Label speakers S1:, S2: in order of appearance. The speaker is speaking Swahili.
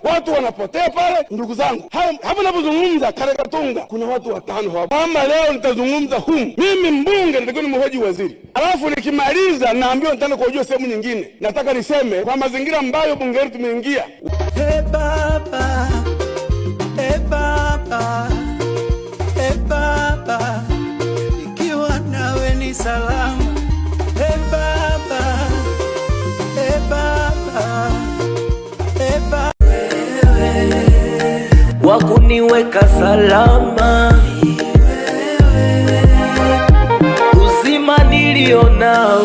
S1: Watu wanapotea pale, ndugu zangu. Hapo ninapozungumza Karekatunga kuna watu 5 hapo. Kama leo nitazungumza humu, mimi mbunge nitakuwa nimhoji waziri. Alafu nikimaliza naambiwa nitaenda kuhojiwa sehemu nyingine. Nataka niseme kwa mazingira ambayo bunge letu tumeingia.
S2: Hey baba, hey baba, hey baba, ikiwa nawe ni salama. Hey baba, hey baba, hey baba, wakuniweka salama, uzima nilionao